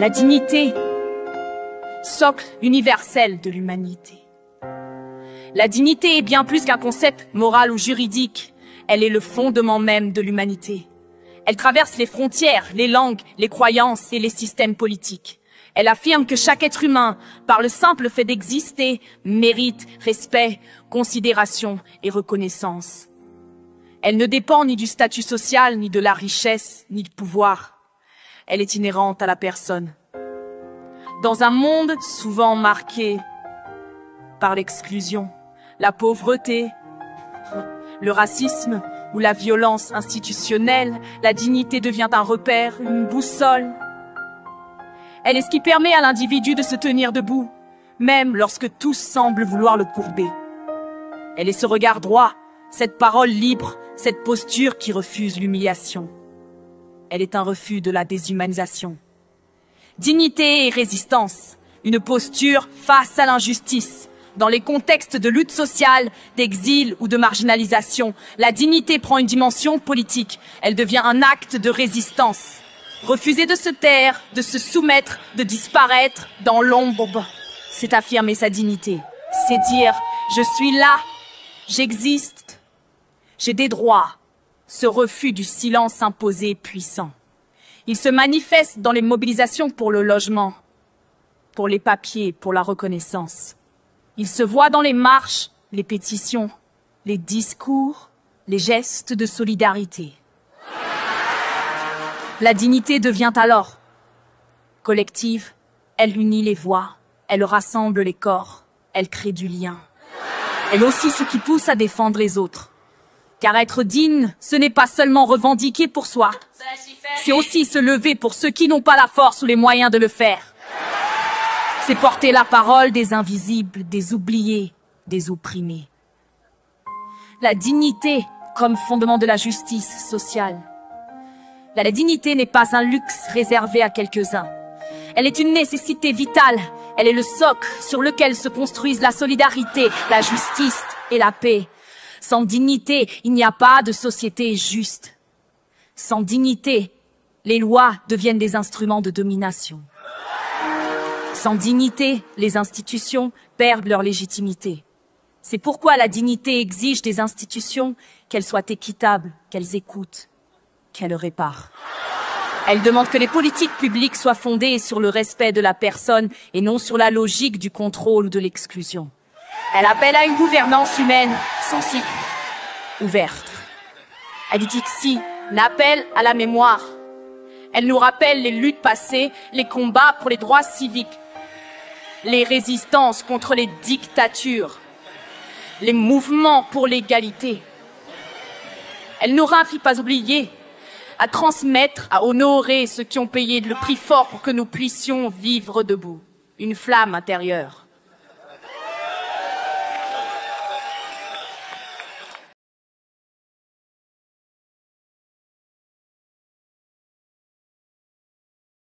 La dignité, socle universel de l'humanité. La dignité est bien plus qu'un concept moral ou juridique. Elle est le fondement même de l'humanité. Elle traverse les frontières, les langues, les croyances et les systèmes politiques. Elle affirme que chaque être humain, par le simple fait d'exister, mérite respect, considération et reconnaissance. Elle ne dépend ni du statut social, ni de la richesse, ni du pouvoir. Elle est inhérente à la personne. Dans un monde souvent marqué par l'exclusion, la pauvreté, le racisme ou la violence institutionnelle, la dignité devient un repère, une boussole. Elle est ce qui permet à l'individu de se tenir debout, même lorsque tous semblent vouloir le courber. Elle est ce regard droit, cette parole libre, cette posture qui refuse l'humiliation. Elle est un refus de la déshumanisation. Dignité et résistance, une posture face à l'injustice. Dans les contextes de lutte sociale, d'exil ou de marginalisation, la dignité prend une dimension politique. Elle devient un acte de résistance. Refuser de se taire, de se soumettre, de disparaître dans l'ombre, c'est affirmer sa dignité. C'est dire « je suis là, j'existe, j'ai des droits ». Ce refus du silence imposé puissant. Il se manifeste dans les mobilisations pour le logement, pour les papiers, pour la reconnaissance. Il se voit dans les marches, les pétitions, les discours, les gestes de solidarité. La dignité devient alors collective, elle unit les voix, elle rassemble les corps, elle crée du lien. Elle est aussi ce qui pousse à défendre les autres. Car être digne, ce n'est pas seulement revendiquer pour soi, c'est aussi se lever pour ceux qui n'ont pas la force ou les moyens de le faire. C'est porter la parole des invisibles, des oubliés, des opprimés. La dignité comme fondement de la justice sociale. La dignité n'est pas un luxe réservé à quelques-uns. Elle est une nécessité vitale. Elle est le socle sur lequel se construisent la solidarité, la justice et la paix. Sans dignité, il n'y a pas de société juste. Sans dignité, les lois deviennent des instruments de domination. Sans dignité, les institutions perdent leur légitimité. C'est pourquoi la dignité exige des institutions qu'elles soient équitables, qu'elles écoutent, qu'elles réparent. Elle demande que les politiques publiques soient fondées sur le respect de la personne et non sur la logique du contrôle ou de l'exclusion. Elle appelle à une gouvernance humaine, sensible, ouverte. Elle dit ici l'appel à la mémoire. Elle nous rappelle les luttes passées, les combats pour les droits civiques, les résistances contre les dictatures, les mouvements pour l'égalité. Elle nous invite pas oublier, à transmettre, à honorer ceux qui ont payé le prix fort pour que nous puissions vivre debout. Une flamme intérieure.